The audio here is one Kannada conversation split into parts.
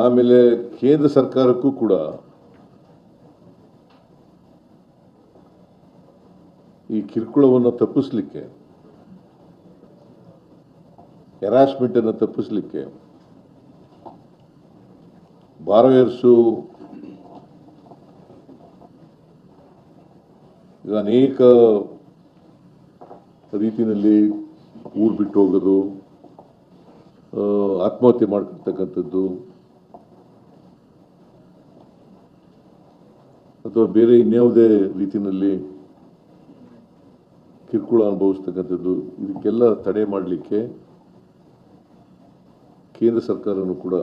ಆಮೇಲೆ ಕೇಂದ್ರ ಸರ್ಕಾರಕ್ಕೂ ಕೂಡ ಈ ಕಿರುಕುಳವನ್ನು ತಪ್ಪಿಸಲಿಕ್ಕೆ, ಹ್ಯಾರಾಸ್ಮೆಂಟ್ ಅನ್ನು ತಪ್ಪಿಸಲಿಕ್ಕೆ ಬಾರೋಯರ್ಸು ಈಗ ಅನೇಕ ರೀತಿಯಲ್ಲಿ ಊರು ಬಿಟ್ಟು ಹೋಗೋದು, ಆತ್ಮಹತ್ಯೆ ಮಾಡ್ಕೊಳ್ತಕ್ಕಂಥದ್ದು ಅಥವಾ ಬೇರೆ ಇನ್ಯಾವುದೇ ರೀತಿಯಲ್ಲಿ ಕಿರುಕುಳ ಅನುಭವಿಸ್ತಕ್ಕಂಥದ್ದು, ಇದಕ್ಕೆಲ್ಲ ತಡೆ ಮಾಡಲಿಕ್ಕೆ ಕೇಂದ್ರ ಸರ್ಕಾರನೂ ಕೂಡ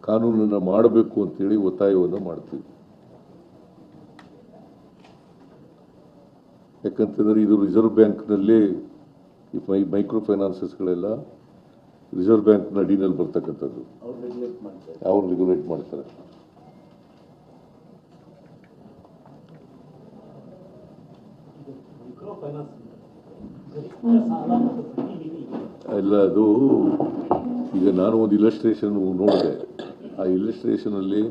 ಕಾನೂನನ್ನು ಮಾಡಬೇಕು ಅಂತೇಳಿ ಒತ್ತಾಯವನ್ನು ಮಾಡ್ತೀವಿ. ಯಾಕಂತಂದರೆ ಇದು ರಿಸರ್ವ್ ಬ್ಯಾಂಕ್ನಲ್ಲಿ ಈ ಮೈಕ್ರೋ ಫೈನಾನ್ಸಸ್ಗಳೆಲ್ಲ ರಿಸರ್ವ್ ಬ್ಯಾಂಕ್ನ ಅಡಿನಲ್ಲಿ ಬರ್ತಕ್ಕಂಥದ್ದು, ಅವ್ರು ರೆಗ್ಯುಲೇಟ್ ಮಾಡ್ತಾರೆ. ಎಲ್ಲ ಅದು ಈಗ ನಾನು ಒಂದು ಇಲಸ್ಟ್ರೇಷನ್ ನೋಡಿದೆ. ಆ ಇಲಸ್ಟ್ರೇಷನಲ್ಲಿ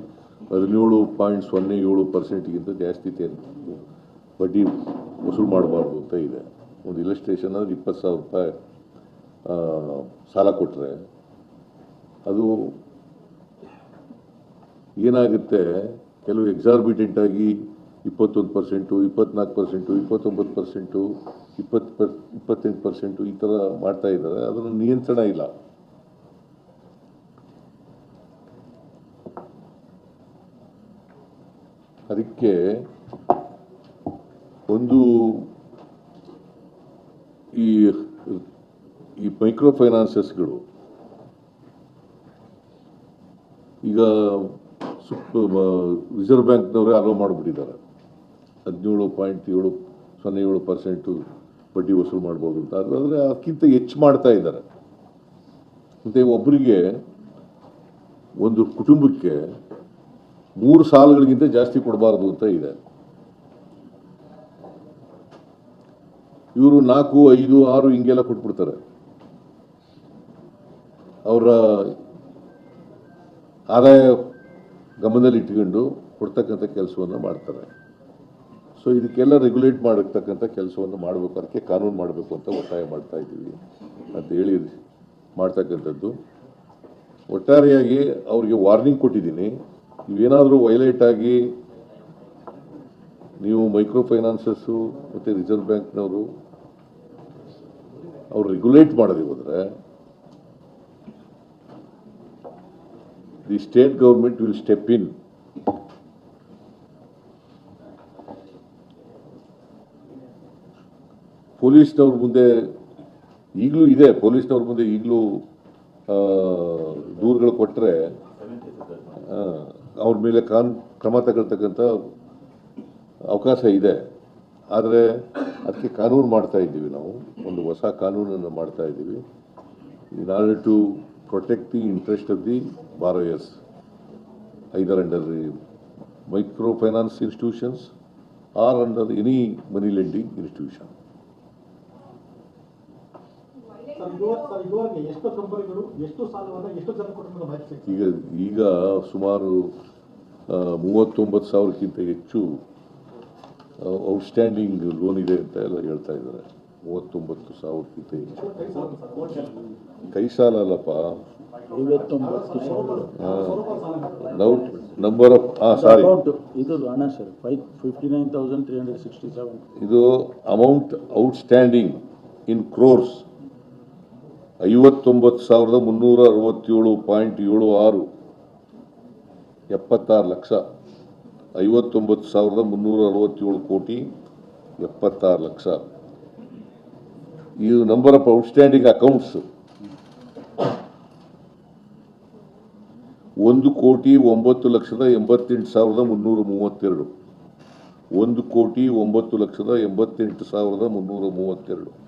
17.07%ಗಿಂತ ಜಾಸ್ತಿ ಬಡ್ಡಿ ವಸೂಲು ಮಾಡಬಾರ್ದು ಅಂತ ಇದೆ. ಒಂದು ಇಲಸ್ಟ್ರೇಷನ್ ಅಂದರೆ 20,000 ರೂಪಾಯಿ ಸಾಲ ಕೊಟ್ಟರೆ ಅದು ಏನಾಗುತ್ತೆ, ಕೆಲವು ಎಕ್ಸಾರ್ಬಿಟೆಂಟ್ ಆಗಿ 21%, 24%, 29%, 28% ಈ ಥರ ಮಾಡ್ತಾ ಇದ್ದಾರೆ. ಅದನ್ನು ನಿಯಂತ್ರಣ ಇಲ್ಲ. ಅದಕ್ಕೆ ಒಂದು ಈ ಮೈಕ್ರೋ ಫೈನಾನ್ಸಸ್ಗಳು ಈಗ ರಿಸರ್ವ್ ಬ್ಯಾಂಕ್ನವರೇ ಅಲೋ ಮಾಡಿಬಿಟ್ಟಿದ್ದಾರೆ. 17.07% ಬಡ್ಡಿ ವಸೂಲು ಮಾಡ್ಬೋದು ಅಂತ. ಆದರೆ ಅದಕ್ಕಿಂತ ಹೆಚ್ಚು ಮಾಡ್ತಾ ಇದ್ದಾರೆ. ಮತ್ತು ಒಬ್ಬರಿಗೆ, ಒಂದು ಕುಟುಂಬಕ್ಕೆ 3 ಸಾಲಗಳಿಗಿಂತ ಜಾಸ್ತಿ ಕೊಡಬಾರ್ದು ಅಂತ ಇದೆ. ಇವರು 4, 5, 6 ಹಿಂಗೆಲ್ಲ ಕೊಟ್ಬಿಡ್ತಾರೆ. ಅವರ ಆದಾಯ ಗಮನದಲ್ಲಿ ಇಟ್ಕೊಂಡು ಕೊಡ್ತಕ್ಕಂಥ ಕೆಲಸವನ್ನು ಮಾಡ್ತಾರೆ. ಸೊ ಇದಕ್ಕೆಲ್ಲ ರೆಗ್ಯುಲೇಟ್ ಮಾಡತಕ್ಕಂಥ ಕೆಲಸವನ್ನು ಮಾಡಬೇಕು, ಅದಕ್ಕೆ ಕಾನೂನು ಮಾಡಬೇಕು ಅಂತ ಒತ್ತಾಯ ಮಾಡ್ತಾ ಇದ್ದೀವಿ ಅಂತ ಹೇಳಿ ಮಾಡ್ತಕ್ಕಂಥದ್ದು. ಒಟ್ಟಾರೆಯಾಗಿ ಅವರಿಗೆ ವಾರ್ನಿಂಗ್ ಕೊಟ್ಟಿದ್ದೀನಿ. ನೀವೇನಾದರೂ ವೈಲೇಟ್ ಆಗಿ ನೀವು ಮೈಕ್ರೋ ಫೈನಾನ್ಸಸ್ಸು ಮತ್ತು ರಿಸರ್ವ್ ಬ್ಯಾಂಕ್ನವರು ಅವರು ರೆಗ್ಯುಲೇಟ್ ಮಾಡದೆ ಹೋದರೆ the state government will step in. ಪೊಲೀಸ್ನವ್ರ ಮುಂದೆ ಈಗಲೂ ಇದೆ, ಪೊಲೀಸ್ನವ್ರ ಮುಂದೆ ಈಗಲೂ ದೂರುಗಳು ಕೊಟ್ಟರೆ ಅವ್ರ ಮೇಲೆ ಕ್ರಮ ತಗೊಳ್ತಕ್ಕಂಥ ಅವಕಾಶ ಇದೆ. ಆದರೆ ಅದಕ್ಕೆ ಕಾನೂನು ಮಾಡ್ತಾ ಇದ್ದೀವಿ. ನಾವು ಒಂದು ಹೊಸ ಕಾನೂನನ್ನು ಮಾಡ್ತಾ ಇದ್ದೀವಿ in order to protect the interest of the borrowers either under the micro finance institutions or under any money lending institution. ಈಗ ಸುಮಾರು 39,000ಕ್ಕಿಂತ ಹೆಚ್ಚು ಔಟ್ಸ್ಟ್ಯಾಂಡಿಂಗ್ ಲೋನ್ ಇದೆ ಅಂತ ಎಲ್ಲ ಹೇಳ್ತಾ ಇದ್ದಾರೆ. 39,000ಕ್ಕಿಂತ ಹೆಚ್ಚು. ಕೈ ಸಾಲ ಅಲ್ಲಪ್ಪ, ನಂಬರ್ ಆಫ್ ಸಾರಿ, ಇದು ಅಮೌಂಟ್ ಔಟ್ಸ್ಟ್ಯಾಂಡಿಂಗ್ ಇನ್ ಕ್ರೋರ್ಸ್ 59,367.76, 76 ಲಕ್ಷ. 59,367 ಕೋಟಿ 76 ಲಕ್ಷ. ಇದು ನಂಬರ್ ಆಫ್ ಔಟ್ಸ್ಟ್ಯಾಂಡಿಂಗ್ ಅಕೌಂಟ್ಸ್. 1,09,88,332. 1,09,88,332.